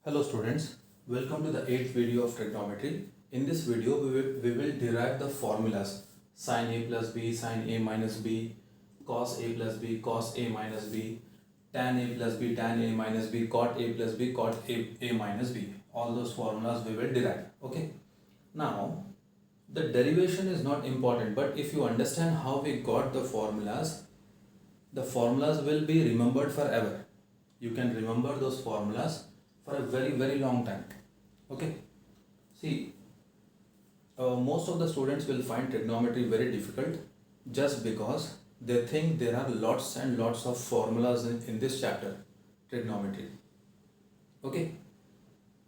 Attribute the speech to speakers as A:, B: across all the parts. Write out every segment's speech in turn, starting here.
A: Hello students, welcome to the 8th video of trigonometry. In this video, we will derive the formulas sin a plus b, sin a minus b, cos a plus b, cos a minus b, tan a plus b, tan a minus b, cot a plus b, cot a minus b. All those formulas we will derive. Okay. Now, the derivation is not important, but if you understand how we got the formulas will be remembered forever. You can remember those formulas for a very long time. Okay. See, most of the students will find trigonometry very difficult just because they think there are lots and lots of formulas in this chapter, trigonometry. Okay.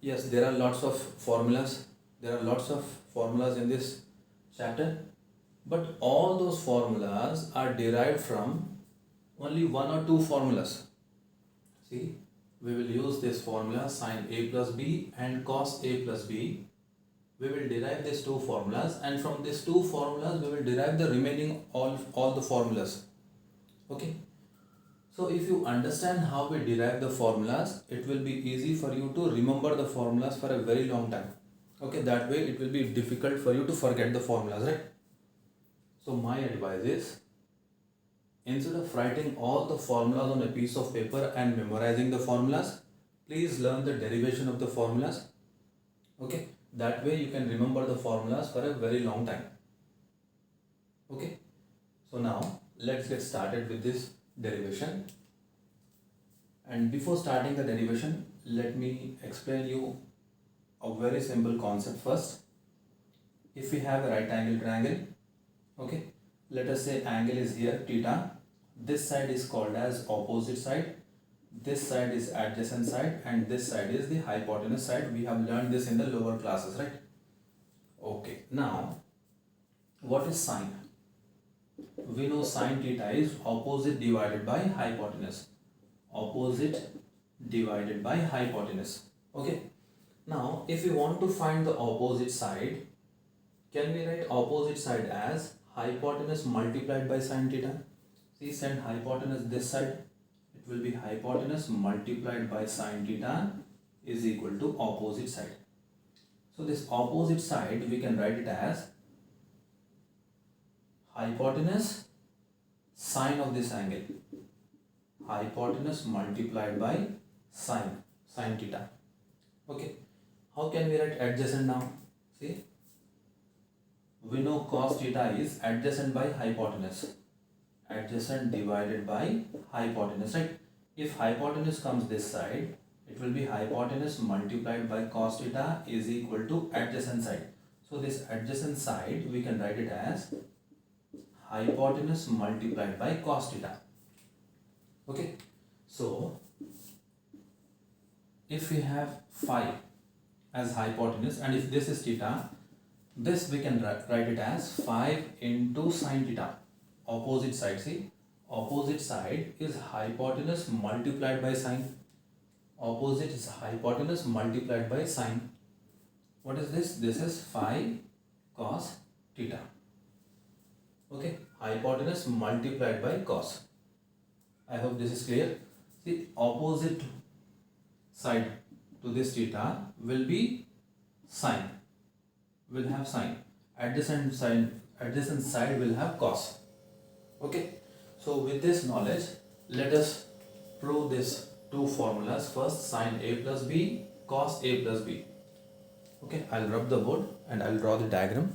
A: Yes, there are lots of formulas. There are lots of formulas in this chapter, but all those formulas are derived from only one or two formulas. See, we will use this formula sin a plus b and cos a plus b. We will derive these two formulas, and from these two formulas we will derive the remaining all the formulas. Okay. So if you understand how we derive the formulas, it will be easy for you to remember the formulas for a very long time. Okay, that way it will be difficult for you to forget the formulas, right? So my advice is, instead of writing all the formulas on a piece of paper and memorizing the formulas, please learn the derivation of the formulas. Okay, that way you can remember the formulas for a very long time. Okay, so now let's get started with this derivation. And before starting the derivation, let me explain you a very simple concept first. If we have a right angle triangle, okay, let us say angle is here theta. This side is called as opposite side, this side is adjacent side, and this side is the hypotenuse side. We have learned this in the lower classes, right? Okay, now what is sine? We know sine theta is opposite divided by hypotenuse. Opposite divided by hypotenuse. Okay, now if we want to find the opposite side, can we write opposite side as hypotenuse multiplied by sine theta? See, send hypotenuse this side, it will be hypotenuse multiplied by sine theta is equal to opposite side. So this opposite side we can write it as hypotenuse sine of this angle, hypotenuse multiplied by sine theta. Okay, how can we write adjacent now? See, we know cos theta is adjacent by hypotenuse, adjacent divided by hypotenuse, right? If hypotenuse comes this side, it will be hypotenuse multiplied by cos theta is equal to adjacent side. So this adjacent side we can write it as hypotenuse multiplied by cos theta. Okay, so if we have phi as hypotenuse and if this is theta, this we can write it as 5 into sine theta. Opposite side, see, opposite side is hypotenuse multiplied by sine. Opposite is hypotenuse multiplied by sine. What is this? This is 5 cos theta. Okay, hypotenuse multiplied by cos. I hope this is clear. See, opposite side to this theta will be sine. Will have sine. Adjacent side will have cos. Okay, so with this knowledge, let us prove these two formulas. First, sin a plus b, cos a plus b. Okay, I'll rub the board and I'll draw the diagram.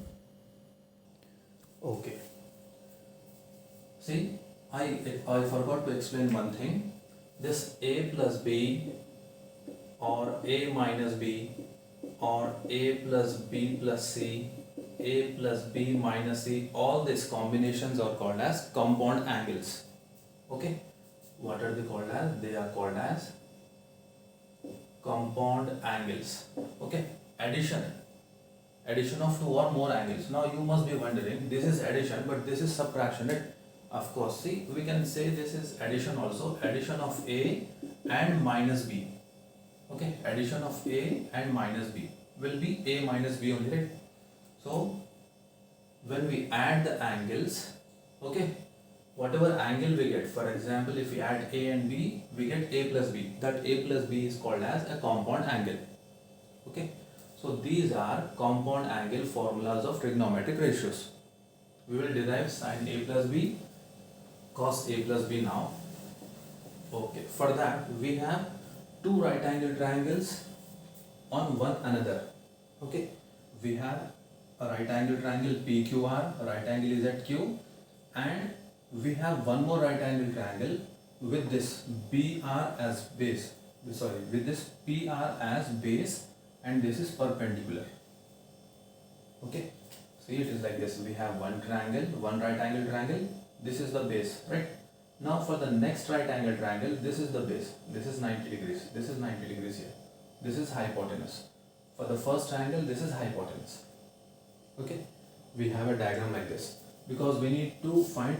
A: Okay. See, I forgot to explain one thing. This a plus b or a minus b or a plus b plus c, a plus b minus c, all these combinations are called as compound angles. Okay, what are they called as? They are called as compound angles. Okay, addition of two or more angles. Now you must be wondering, this is addition but this is subtraction, right? Of course, see, we can say this is addition also, addition of a and minus b. Okay, addition of a and minus b will be a minus b only, right? So when we add the angles, okay, whatever angle we get, for example, if we add A and B, we get A plus B. That A plus B is called as a compound angle. Okay, so these are compound angle formulas of trigonometric ratios. We will derive sin A plus B, cos A plus B now. Okay, for that we have two right angle triangles on one another. Okay, we have a right angle triangle PQR, right angle is at Q, and we have one more right angle triangle with this BR as base, with this PR as base, and this is perpendicular. Okay, see, it is like this. We have one triangle, one right angle triangle, this is the base, right? Now for the next right angle triangle, this is the base, this is 90 degrees, this is 90 degrees here, this is hypotenuse. For the first triangle, this is hypotenuse. Okay, we have a diagram like this because we need to find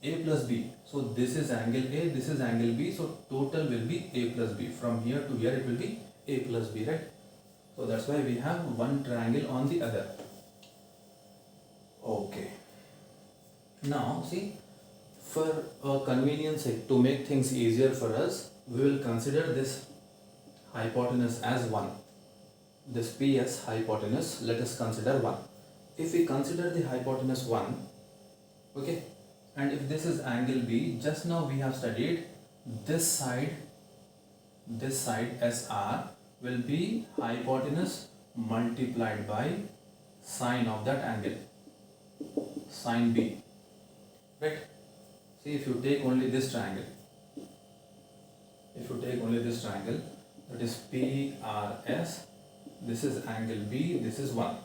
A: A plus B. So this is angle A, this is angle B, so total will be A plus B. From here to here it will be A plus B, right? So that's why we have one triangle on the other. Okay, now see, for convenience sake, to make things easier for us, we will consider this hypotenuse as 1. This P as hypotenuse, let us consider 1. If we consider the hypotenuse 1, okay, and if this is angle B, just now we have studied this side SR will be hypotenuse multiplied by sine of that angle, sine B, right? See, if you take only this triangle, that is PRS, this is angle B, this is 1,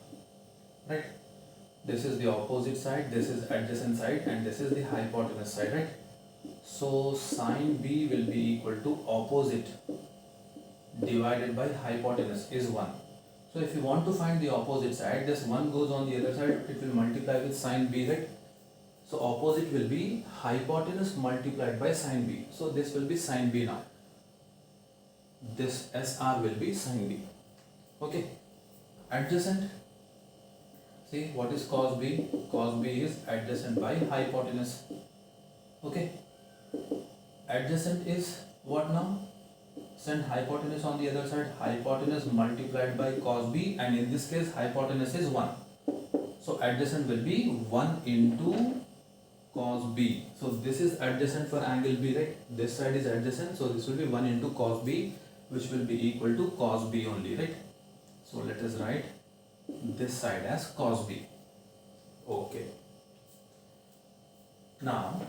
A: right? This is the opposite side, this is adjacent side, and this is the hypotenuse side, right? So sine B will be equal to opposite divided by hypotenuse is 1. So if you want to find the opposite side, this 1 goes on the other side, it will multiply with sine B, right? So opposite will be hypotenuse multiplied by sine B. So this will be sine B now. This SR will be sine B. Okay. Adjacent. See, what is cos B? Cos B is adjacent by hypotenuse. Okay. Adjacent is what now? Send hypotenuse on the other side. Hypotenuse multiplied by cos B, and in this case hypotenuse is 1. So adjacent will be 1 into cos B. So this is adjacent for angle B, right? This side is adjacent, so this will be 1 into cos B, which will be equal to cos B only, right? So let us write this side as cos B. Okay. Now,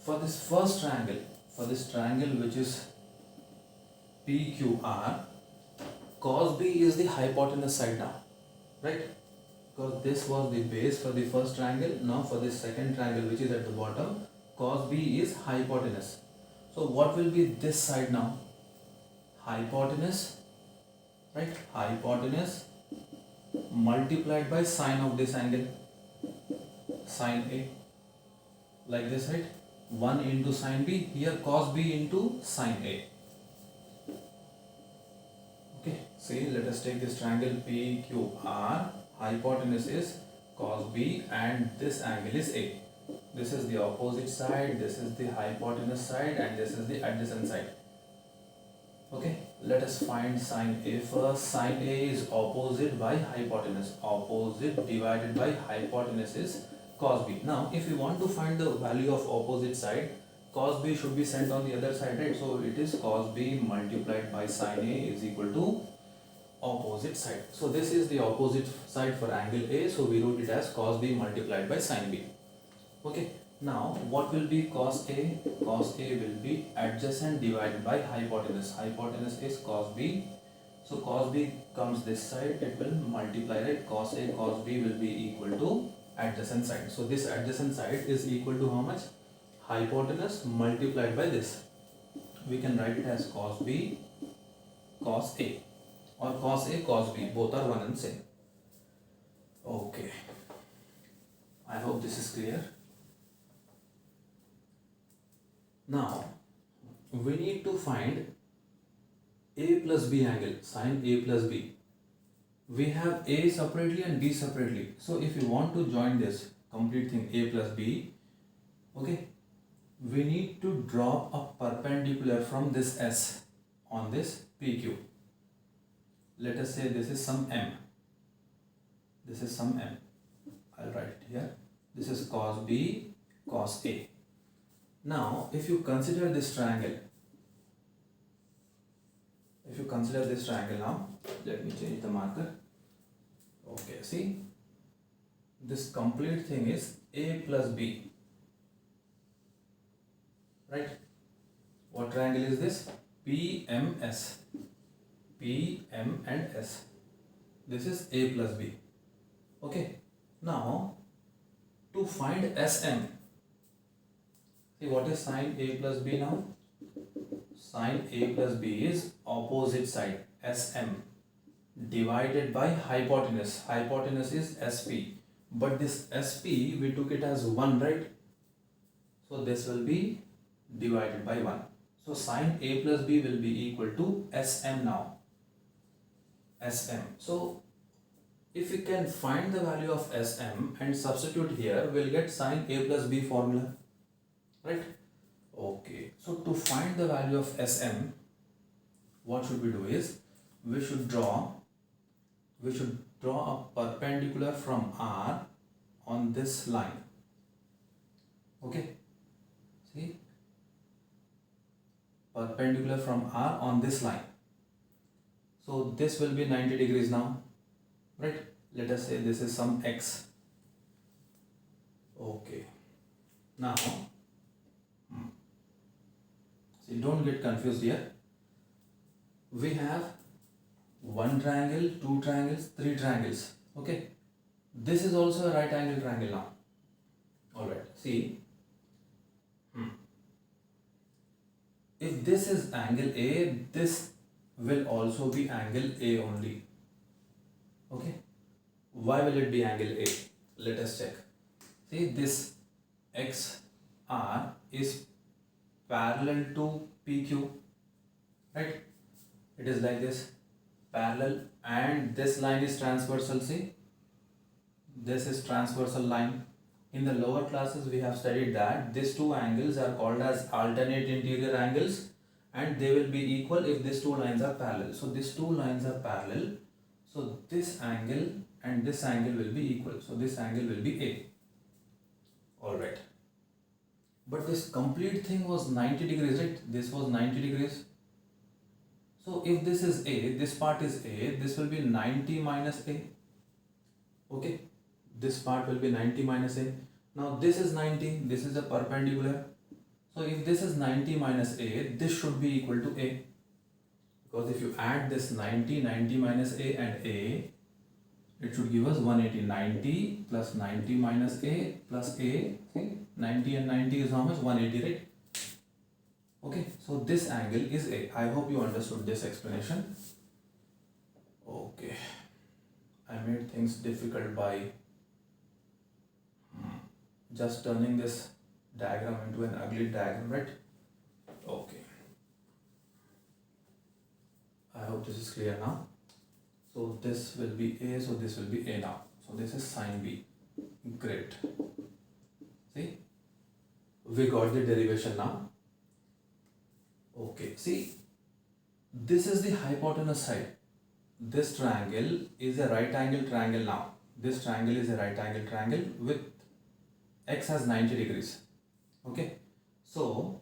A: for this first triangle, which is PQR, cos B is the hypotenuse side now, right? Because this was the base for the first triangle. Now for this second triangle, which is at the bottom, cos B is hypotenuse. So what will be this side now? Hypotenuse, right? Hypotenuse multiplied by sine of this angle, sine A, like this, right? 1 into sine B, here cos B into sine A. Okay, see, let us take this triangle PQR. Hypotenuse is cos B and this angle is A. This is the opposite side, this is the hypotenuse side, and this is the adjacent side. Okay, let us find sine A first. Sine A is opposite by hypotenuse. Opposite divided by hypotenuse is cos B. Now, if we want to find the value of opposite side, cos B should be sent on the other side, right? So it is cos B multiplied by sine A is equal to opposite side. So this is the opposite side for angle A, so we wrote it as cos B multiplied by sine B. Okay, now what will be cos A? Cos A will be adjacent divided by hypotenuse. Hypotenuse is cos B, so cos B comes this side, it will multiply, right? Cos A cos B will be equal to adjacent side. So this adjacent side is equal to how much? Hypotenuse multiplied by this. We can write it as cos B cos A, or cos A cos B, both are one and same. Okay, I hope this is clear. Now we need to find A plus B angle, sine A plus B. We have A separately and B separately. So if you want to join this, complete thing a plus b. Okay, we need to draw a perpendicular from this S on this PQ. Let us say this is some M. This is some M. I'll write it here. This is cos B, cos A. Now, if you consider this triangle, now, let me change the marker. Okay, see, this complete thing is A plus B, right? What triangle is this? PMS. PM and S. This is A plus B. Okay, now to find SM, see what is sine A plus B now? Sine A plus B is opposite side SM divided by hypotenuse. Hypotenuse is SP, but this SP we took it as 1, right? So this will be divided by 1. So sine A plus B will be equal to SM now. SM. So if we can find the value of SM and substitute here, we'll get sine A plus B formula, right? Okay, so to find the value of SM, what should we do is, we should draw a perpendicular from R on this line. Okay, see, perpendicular from R on this line. So this will be 90 degrees now, right? Let us say this is some X. Okay, now see, don't get confused here. We have 1 triangle, 2 triangles, 3 triangles. Okay, this is also a right angle triangle now. Alright, see, if this is angle A, this will also be angle A only. Okay, why will it be angle A? Let us check. See, this XR is parallel to PQ, right? It is like this, parallel, and this line is transversal. See, this is transversal line. In the lower classes we have studied that these two angles are called as alternate interior angles, and they will be equal if these two lines are parallel. So these two lines are parallel, so this angle and this angle will be equal, so this angle will be A. Alright, but this complete thing was 90 degrees, right? This was 90 degrees. So if this is A, this part is A, this will be 90 minus A. Okay, this part will be 90 minus A. Now this is 90, this is a perpendicular. So if this is 90 minus A, this should be equal to A. Because if you add this 90, 90 minus A and A, it should give us 180. 90 plus 90 minus A plus A. See, 90 and 90 is how much? 180, right? Okay, so this angle is A. I hope you understood this explanation. Okay, I made things difficult by just turning this diagram into an ugly diagram, right? Okay, I hope this is clear now. So this will be A, so this will be A now. So this is sine B. Great. See, we got the derivation now. Okay, see, this is the hypotenuse side. This triangle is a right angle triangle now. This triangle is a right angle triangle with X as 90 degrees. Okay, so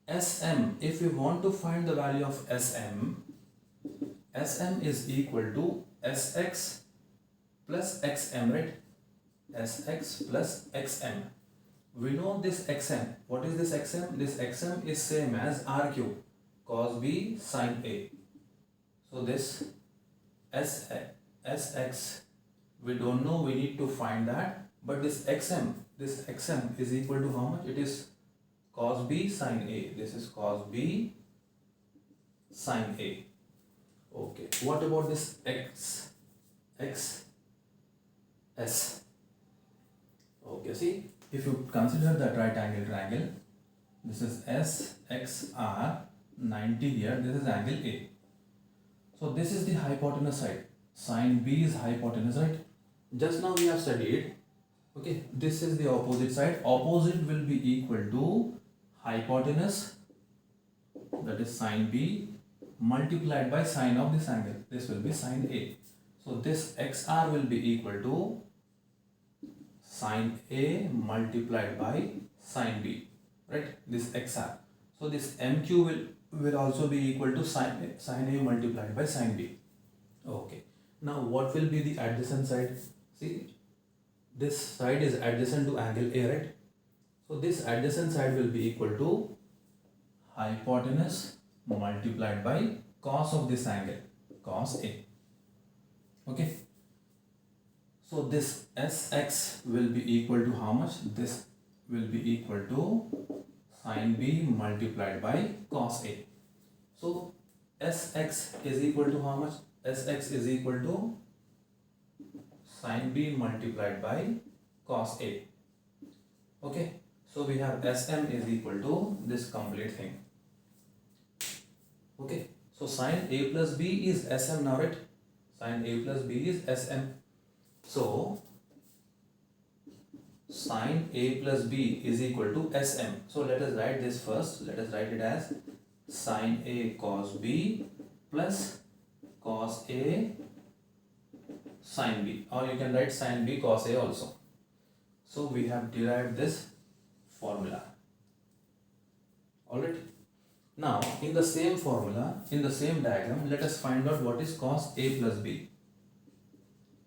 A: SM, if we want to find the value of SM, SM is equal to SX plus XM, right? SX plus XM. We know this XM. What is this XM? This XM is same as R cube, cos B sin A. So this SX, we don't know, we need to find that. But this XM is equal to how much? It is cos B sin A. This is cos B sin A. Okay, what about this XS? Okay, see, if you consider that right angle triangle, this is SXR 90 here, this is angle A. So this is the hypotenuse side. Sine B is hypotenuse, right? Just now we have studied, okay, this is the opposite side. Opposite will be equal to hypotenuse, that is sine B, multiplied by sine of this angle. This will be sine A. So this XR will be equal to sine A multiplied by sine B, right? This XR. So this MQ will also be equal to sine A multiplied by sine B. Okay. Now what will be the adjacent side? See, this side is adjacent to angle A, right? So this adjacent side will be equal to hypotenuse multiplied by cos of this angle, cos A. Okay. So this Sx will be equal to how much? This will be equal to sine B multiplied by cos A. So Sx is equal to how much? Sx is equal to sine B multiplied by cos A. Okay. So we have Sm is equal to this complete thing. Okay. So sine A plus B is Sm now, right? Sine A plus B is Sm. So sine A plus B is equal to Sm. So let us write this first. Let us write it as sine A cos B plus cos A sine B, or you can write sine B cos A also. So we have derived this formula. Alright. Now in the same formula, in the same diagram, let us find out what is cos A plus B.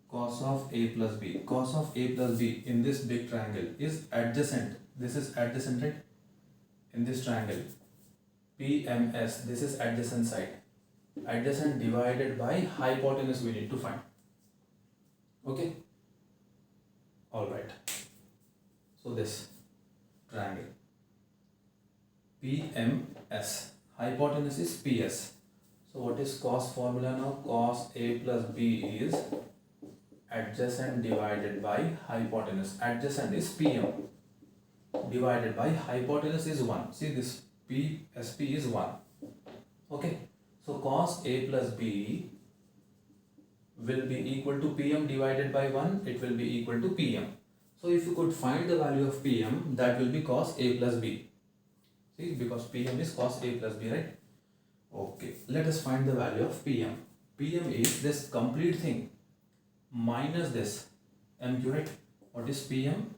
A: Cos of A plus B. Cos of A plus B in this big triangle is adjacent. This is adjacent, right? In this triangle PMS, this is adjacent side. Adjacent divided by hypotenuse we need to find. Okay. Alright. So this triangle PMS, hypotenuse is PS. So what is cos formula now? Cos A plus B is adjacent divided by hypotenuse. Adjacent is PM divided by hypotenuse is 1. See, this PSP is 1. Okay. So cos A plus B will be equal to PM divided by 1. It will be equal to PM. So if you could find the value of PM, that will be cos A plus B. See, because PM is cos A plus B, right? Okay. Let us find the value of PM. PM is this complete thing minus this MQ, right? What is PM?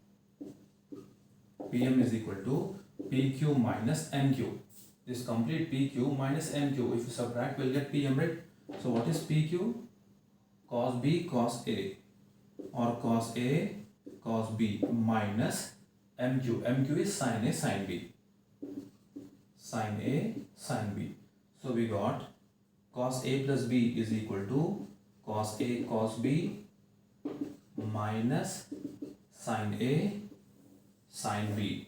A: PM is equal to PQ minus MQ. This complete PQ minus MQ. If you subtract, we'll get PM, right? So what is PQ? Cos B cos A, or cos A cos B minus MQ. MQ is sin A sin B. Sin A sin B. So we got cos A plus B is equal to cos A cos B minus sin A sin B.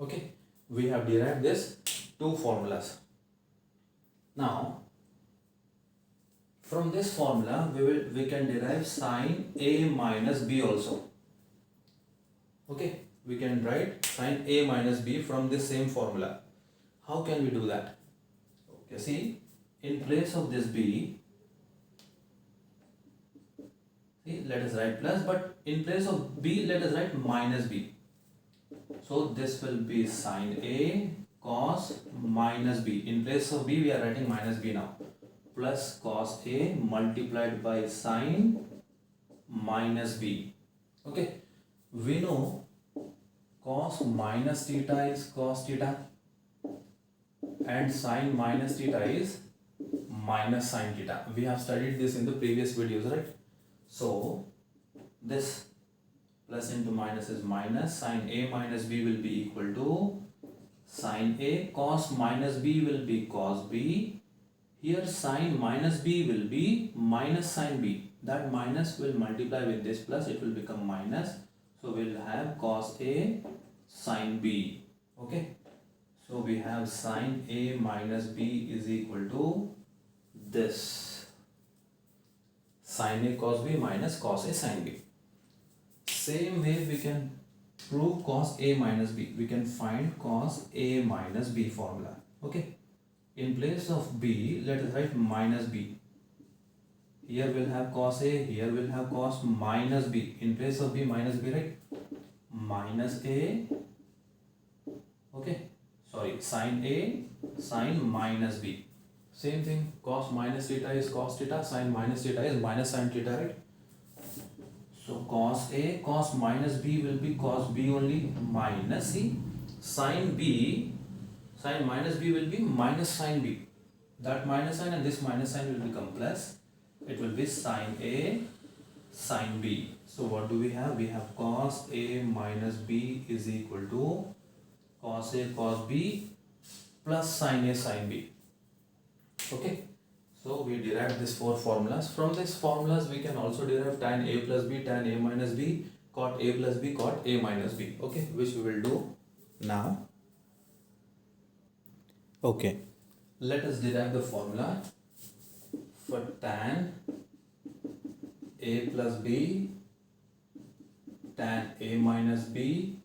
A: Okay, we have derived this two formulas. Now from this formula we can derive sin A minus B also. Okay, we can write sin A minus B from this same formula. How can we do that? Okay, see, in place of this B, see, let us write plus, but in place of B, let us write minus B. So this will be sin A cos minus B. In place of B, we are writing minus B now. Plus cos A multiplied by sin minus B. Okay, we know cos minus theta is cos theta and sin minus theta is minus sin theta. We have studied this in the previous videos, right? So this plus into minus is minus, sin A minus B will be equal to sin A cos minus B will be cos B. Here sin minus B will be minus sin B. That minus will multiply with this plus, it will become minus. So we'll have cos A sin B. Okay. So we have sin A minus B is equal to this. Sin A cos B minus cos A sin B. Same way we can prove cos A minus B. We can find cos A minus B formula. Okay. In place of B, let us write minus B. here we'll have cos A, here we'll have cos minus B. In place of B, minus B, right? Minus A, okay, sorry, sin A, sin minus B. Same thing, cos minus theta is cos theta, sin minus theta is minus sin theta, right? So cos A, cos minus B will be cos B only, minus C. Sin B, sin minus B will be minus sin B. That minus sign and this minus sign will become plus. It will be sin A, sin B. So what do we have? We have cos A minus B is equal to cos A cos B plus sin A sin B. Okay. So we derived these four formulas. From these formulas we can also derive tan A plus B, tan A minus B, cot A plus B, cot A minus B. Okay, which we will do now. Okay, let us derive the formula for tan A plus B, tan A minus B,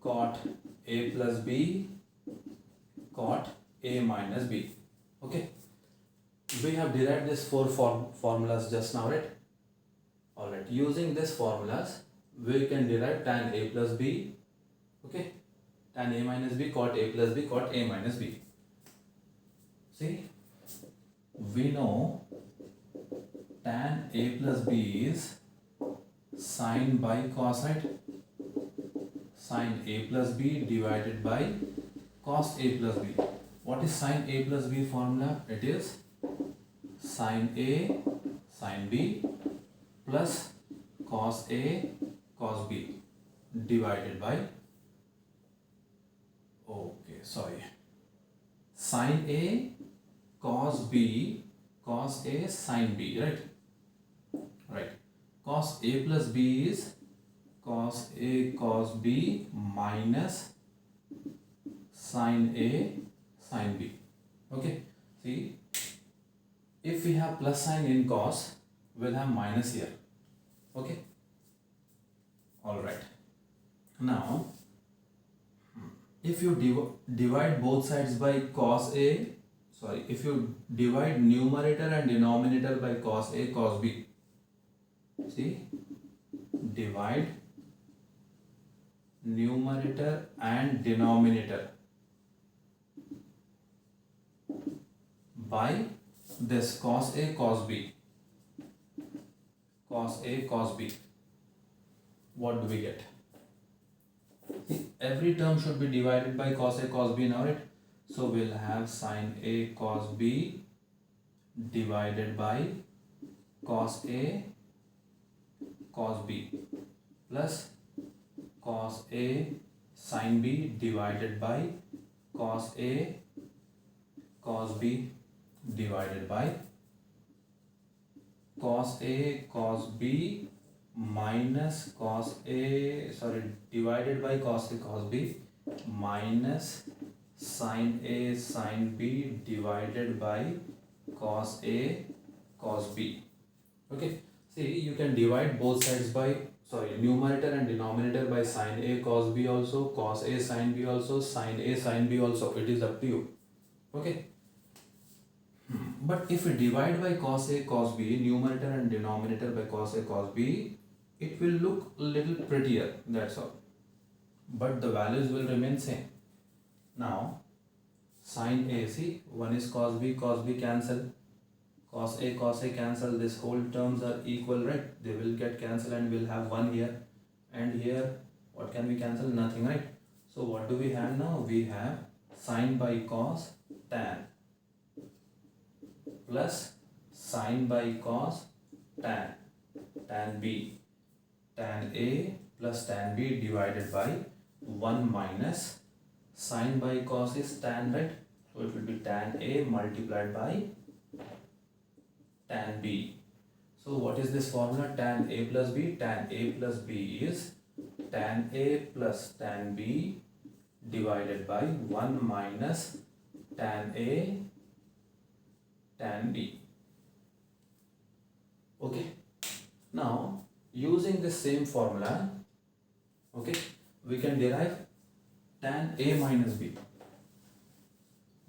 A: cot A plus B, cot A minus B. Okay, we have derived these four formulas just now, right? Alright, using these formulas we can derive tan A plus B, okay, tan A minus B, cot A plus B, cot A minus B. See, we know tan A plus B is sin by cos, right? Sin A plus B divided by cos A plus B. What is sin A plus B formula? It is sin A sin B plus cos A cos B divided by, okay, sorry, sin A cos B cos A sin B, right? Right. Cos A plus B is cos A cos B minus sin A sin B. Okay. See, if we have plus sign in cos, we'll have minus here. Okay. All right. Now, if you divide both sides by cos A, sorry, if you divide numerator and denominator by cos A cos B, see, divide numerator and denominator by this cos A cos B, cos A cos B, what do we get? See, every term should be divided by cos A cos B now, right? So we'll have sin A cos B divided by cos A cos B plus cos A sin B divided by cos A cos B divided by cos A cos B minus cos A, sorry, divided by cos A cos B minus sin A sin B divided by cos A cos B. Okay, see, you can divide both sides by, sorry, numerator and denominator by sin A cos B also, cos A sin B also, sin A sin B also. It is up to you. Okay. But if we divide by cos A cos B, numerator and denominator by cos A cos B, it will look a little prettier, that's all. But the values will remain same. Now, sin A, see, one is cos B cancel. Cos A cancel. This whole terms are equal, right? They will get cancelled and we'll have 1 here. And here, what can we cancel? Nothing, right? So what do we have now? We have sin by cos tan plus sin by cos tan, tan B, tan A plus tan B divided by 1 minus sin by cos is tan, right? So it will be tan A multiplied by tan B. So what is this formula? Tan A plus B. Tan A plus B is tan A plus tan B divided by 1 minus tan A tan B. Okay. Now, using the same formula, okay, we can derive tan A minus B.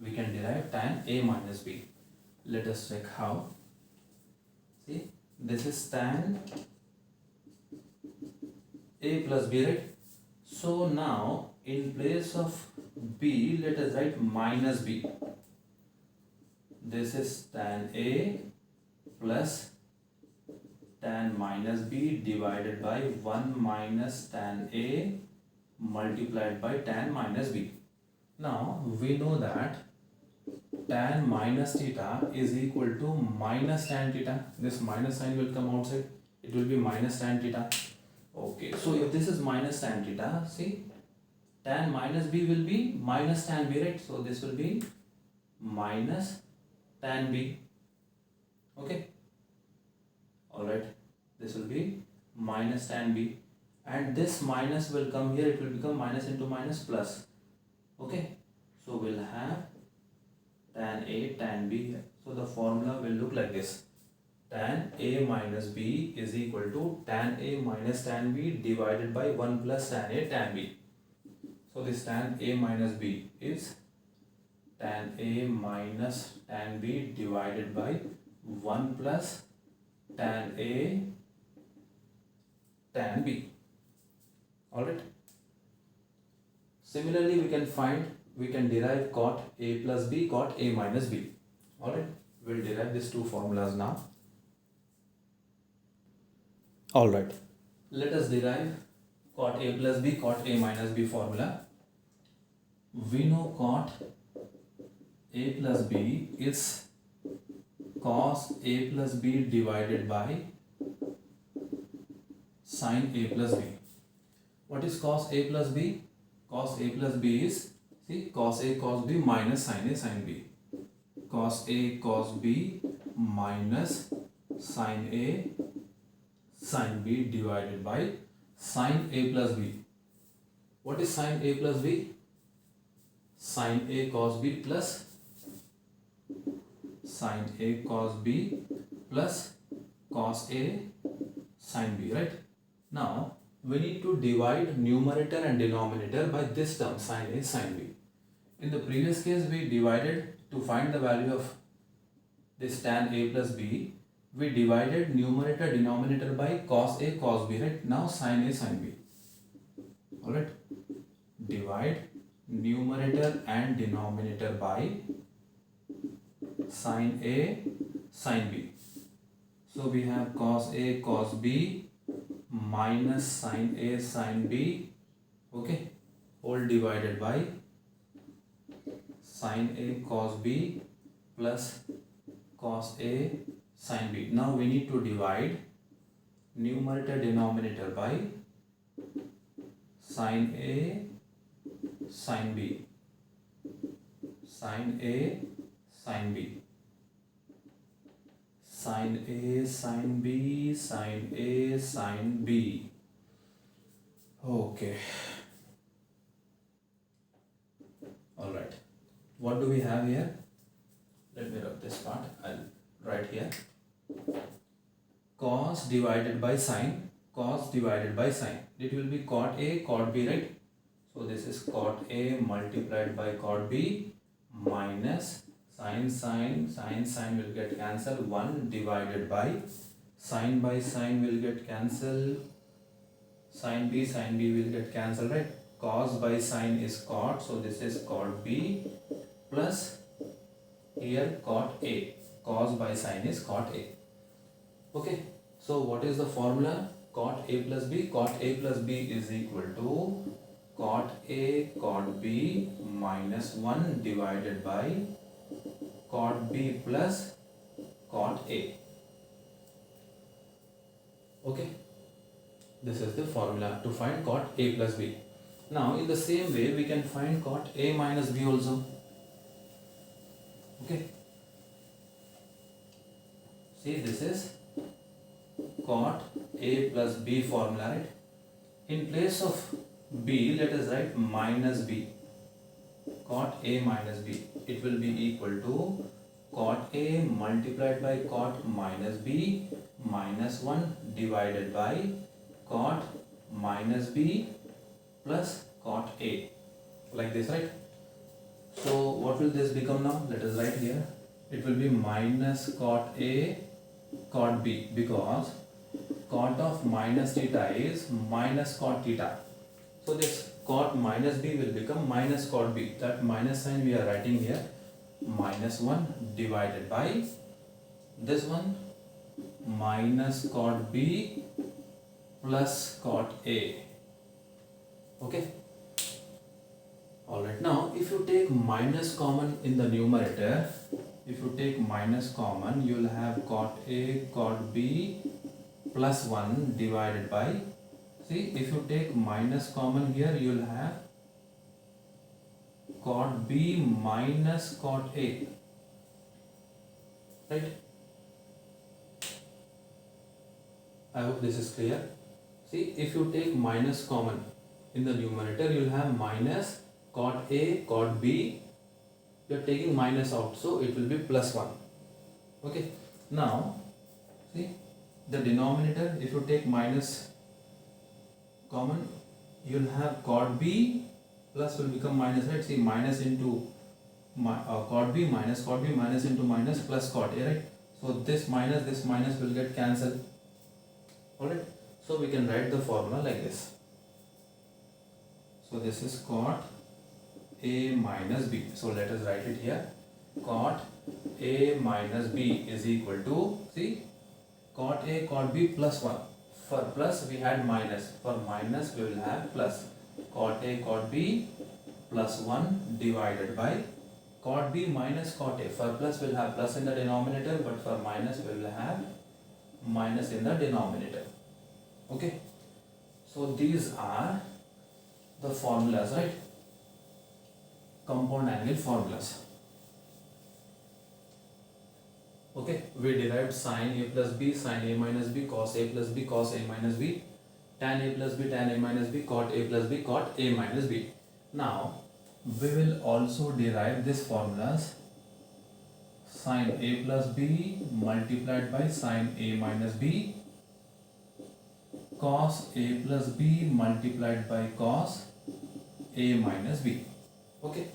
A: We can derive tan A minus B. Let us check how. See, this is tan A plus B, right? So now in place of B, let us write minus B. This is tan A plus tan minus B divided by 1 minus tan A multiplied by tan minus B. Now we know that tan minus theta is equal to minus tan theta. This minus sign will come outside. It will be minus tan theta. Okay, so if this is minus tan theta, see, tan minus B will be minus tan B, right? So this will be minus tan B. Okay. Alright. This will be minus tan B. And this minus will come here. It will become minus into minus plus. Okay. So we'll have tan A, tan B. So the formula will look like this. Tan A minus B is equal to tan A minus tan B divided by 1 plus tan A tan B. So this tan A minus B is tan A minus tan B divided by 1 plus tan A tan B. Alright. Similarly, we can derive cot A plus B, cot A minus B. Alright. We'll derive these two formulas now. Alright. Let us derive cot A plus B, cot A minus B formula. We know cot A plus B is cos A plus B divided by sin A plus B. What is cos A plus B? Cos A plus B is, see, cos A cos B minus sin A sin B. Cos A cos B minus sin A sin B divided by sin A plus B. What is sin A plus B? Sin A cos B plus sin A cos B plus cos A sin B, right? Now we need to divide numerator and denominator by this term sin A sin B. In the previous case we divided to find the value of this tan A plus B. We divided numerator denominator by cos A cos B, right? Now sin A sin B. Alright. Divide numerator and denominator by sin A sin B. So we have cos A cos B minus sin A sin B, okay, all divided by sin A cos B plus cos A sin B. Now we need to divide numerator denominator by sin A sin B, sin A sin B, sin A sin B, sin A sin B. Okay. Alright. What do we have here? Let me rub this part. I'll write here. Cos divided by sin. Cos divided by sin. It will be cot A, cot B, right? So this is cot A multiplied by cot B minus sin will get cancelled, 1 divided by sin will get cancelled, sin B will get cancelled, right? Cos by sin is cot, so this is cot B plus here cot A. Cos by sin is cot A. Okay, so what is the formula? Cot A plus B. Cot A plus B is equal to cot A cot B minus 1 divided by cot B plus cot A. Okay, this is the formula to find cot A plus B. Now in the same way we can find cot A minus B also. Okay, see, this is cot A plus B formula, right? In place of B, let us write minus B. Cot A minus B. It will be equal to cot A multiplied by cot minus B minus 1 divided by cot minus B plus cot A. Like this, right? So what will this become now? Let us write here. It will be minus cot A cot b, because cot of minus theta is minus cot theta. So this cot minus b will become minus cot b. That minus sign we are writing here, minus 1 divided by this one, minus cot b plus cot a. Okay. Alright, now if you take minus common in the numerator, if you take minus common, you will have cot a, cot b plus 1 divided by, see, if you take minus common here, you will have cot b minus cot a, right? I hope this is clear. See, if you take minus common in the numerator, you will have minus cot a, cot b. You are taking minus out, so it will be plus 1. Okay. Now, see, the denominator, if you take minus common, you will have cot b plus will become minus, right? See, minus into cot b minus into minus plus cot a, right? So this minus will get cancelled. Alright. So we can write the formula like this. So this is cot a minus b. So let us write it here. Cot a minus b is equal to, see, cot a, cot b plus 1. For plus we had minus. For minus we will have plus. Cot a, cot b plus 1 divided by cot b minus cot a. For plus we will have plus in the denominator, but for minus we will have minus in the denominator. Okay. So these are the formulas, right? Compound angle formulas. Okay, we derived sin a plus b, sin a minus b, cos a plus b, cos a minus b, tan a plus b, tan a minus b, cot a plus b, cot a minus b. Now, we will also derive this formulas, sin a plus b multiplied by sin a minus b, cos a plus b multiplied by cos a minus b. Okay,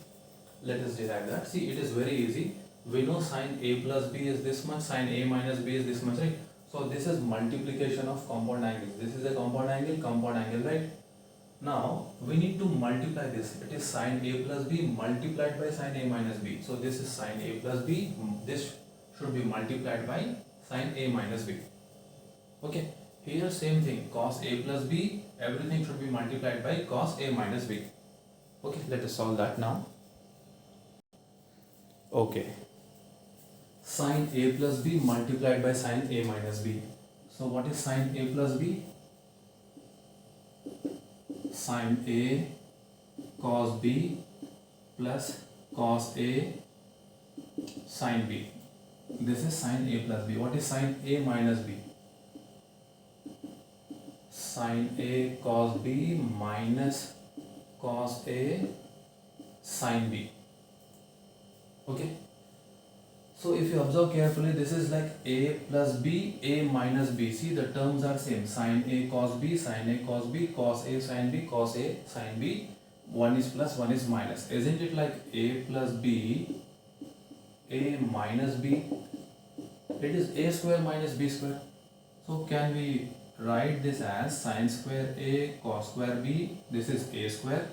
A: let us derive that. See, it is very easy. We know sin a plus b is this much, sin a minus b is this much, right? So this is multiplication of compound angles. This is a compound angle, right? Now we need to multiply this. It is sin a plus b multiplied by sin a minus b. So this is sin a plus b. This should be multiplied by sin a minus b. Okay. Here same thing. Cos a plus b. Everything should be multiplied by cos a minus b. Okay. Let us solve that now. Okay. Sin a plus b multiplied by sin a minus b. So what is sin a plus b? Sin a cos b plus cos a sin b. This is sin a plus b. What is sin a minus b? Sin a cos b minus cos a sin b. Okay. So if you observe carefully, this is like a plus b, a minus b. See, the terms are same. Sin a cos b, sin a cos b, cos a sin b, cos a sin b. One is plus, one is minus. Isn't it like a plus b, a minus b? It is a square minus b square. So can we write this as sin square a cos square b? This is a square.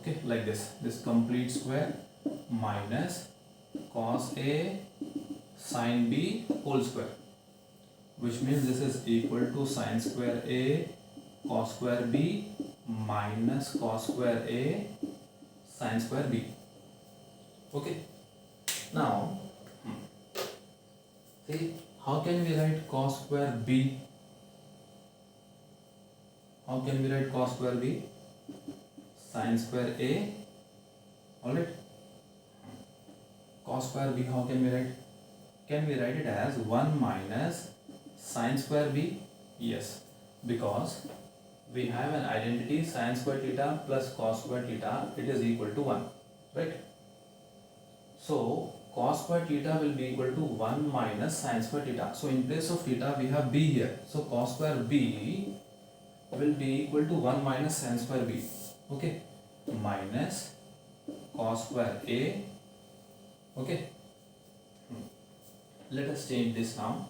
A: Okay, like this. This complete square minus cos a sin b whole square, which means this is equal to sin square a cos square b minus cos square a sin square b. Okay. Now, see, how can we write cos square b? How can we write cos square b? Sin square a. Alright. Cos square b, how can we write? Can we write it as 1 minus sin square b? Yes, because we have an identity sin square theta plus cos square theta, it is equal to 1, right? So cos square theta will be equal to 1 minus sin square theta. So in place of theta we have b here. So cos square b will be equal to 1 minus sin square b. Okay, minus cos square a. Okay, let us change this now.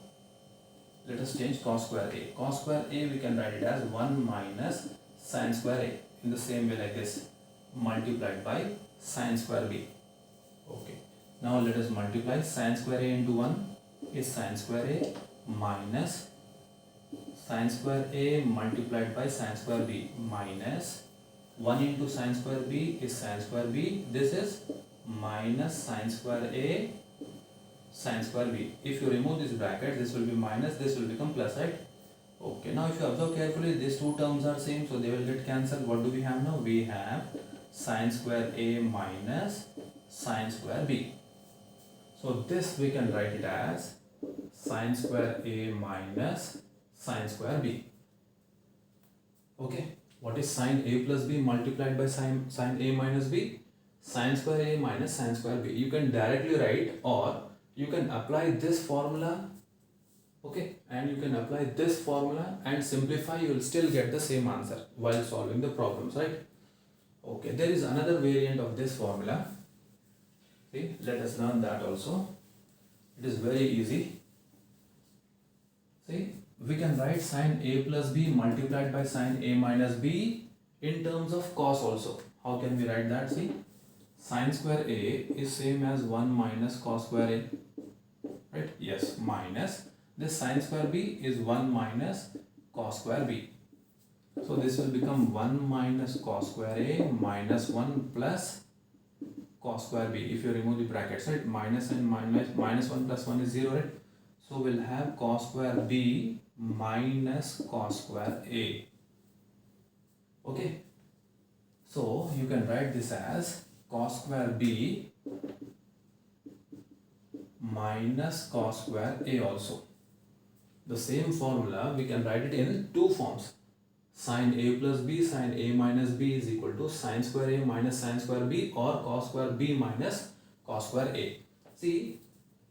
A: let us change cos square a. Cos square a we can write it as 1 minus sin square a, in the same way like this, multiplied by sin square b. Okay, now let us multiply sin square a into 1 is sin square a minus sin square a multiplied by sin square b minus 1 into sin square b is sin square b. This is minus sin square a sin square b. If you remove this bracket, this will be minus, this will become plus, right? Okay, now if you observe carefully, these two terms are same, so they will get cancelled. What do we have now? We have sin square a minus sin square b. So this we can write it as sin square a minus sin square b. Okay, what is sin a plus b multiplied by sin a minus b? Sin square a minus sin square b. You can directly write, or you can apply this formula, okay, and you can apply this formula and simplify. You will still get the same answer while solving the problems, right? Okay, there is another variant of this formula. See, let us learn that also. It is very easy. See, we can write sin a plus b multiplied by sin a minus b in terms of cos also. How can we write that? See, sin square a is same as 1 minus cos square a, right? Yes, minus this sin square b is 1 minus cos square b. So this will become 1 minus cos square a minus 1 plus cos square b. If you remove the brackets, right, minus and minus 1 plus 1 is 0, right? So we'll have cos square b minus cos square a. Okay, so you can write this as cos square b minus cos square a also. The same formula we can write it in two forms. Sin a plus b, sin a minus b is equal to sin square a minus sin square b, or cos square b minus cos square a. See,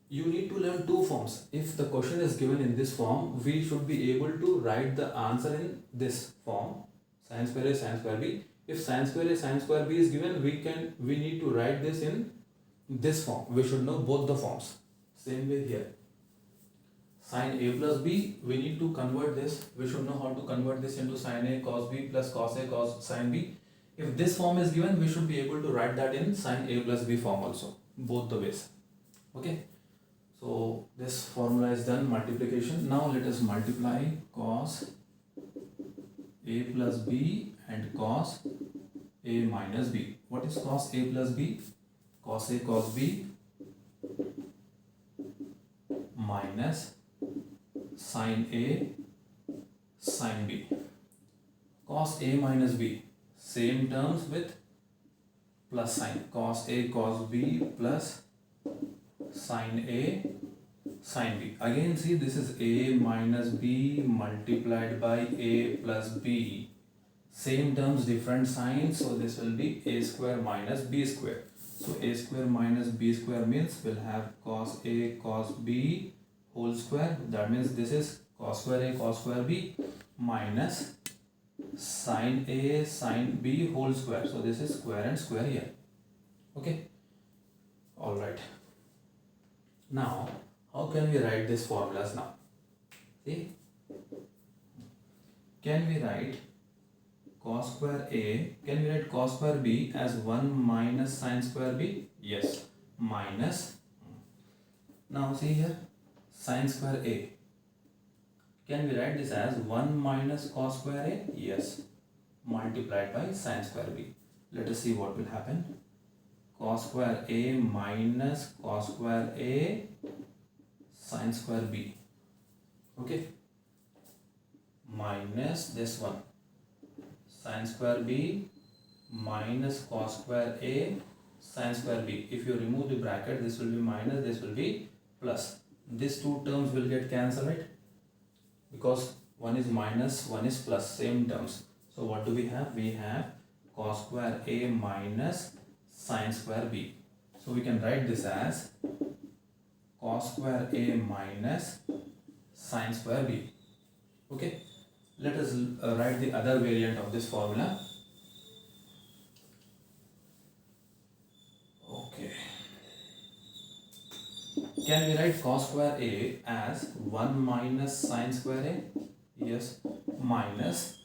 A: you need to learn two forms. If the question is given in this form, we should be able to write the answer in this form, sin square a sin square b. If sin square a sin square b is given, we need to write this in this form. We should know both the forms. Same way here. Sin a plus b, we need to convert this. We should know how to convert this into sin a cos b plus cos a cos sin b. If this form is given, we should be able to write that in sin a plus b form also. Both the ways. Okay. So this formula is done, multiplication. Now let us multiply cos a plus b and cos a minus b. What is cos a plus b? Cos a cos b minus sin a sin b. Cos a minus b, same terms with plus sign. Cos a cos b plus sin a sin b. Again, see, this is a minus b multiplied by a plus b. Same terms, different signs. So this will be a square minus b square. So a square minus b square means we'll have cos a cos b whole square. That means this is cos square a cos square b minus sin a sin b whole square. So this is square and square here. Okay. Alright. Now, how can we write these formulas now? See? Can we write cos square a, can we write cos square b as 1 minus sin square b? Yes. Minus. Now see here, sin square a. Can we write this as 1 minus cos square a? Yes. Multiplied by sin square b. Let us see what will happen. Cos square a minus cos square a sin square b. Okay. Minus this one. Sin square b minus cos square a sin square b. If you remove the bracket, this will be minus, this will be plus. These two terms will get cancelled, right? Because one is minus, one is plus, same terms. So what do we have? We have cos square a minus sin square b. So we can write this as cos square a minus sin square b. Okay. Let us write the other variant of this formula. Okay. Can we write cos square A as 1 minus sin square A? Yes. Minus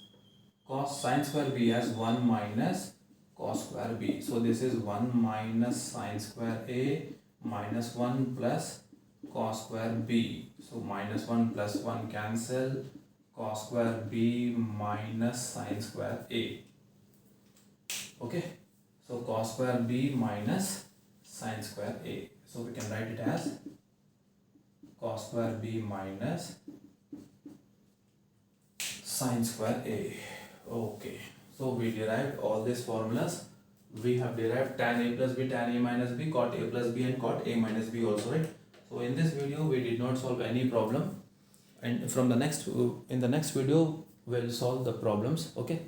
A: cos sin square B as 1 minus cos square B. So this is 1 minus sin square A minus 1 plus cos square B. So minus 1 plus 1 cancel. Cos square B minus sin square A. Okay. So cos square B minus sin square A. So we can write it as cos square B minus sin square A. Okay. So we derived all these formulas. We have derived tan A plus B, tan A minus B, cot A plus B and cot A minus B also, right? So in this video we did not solve any problem, and from the next in the next video we'll solve the problems. Okay.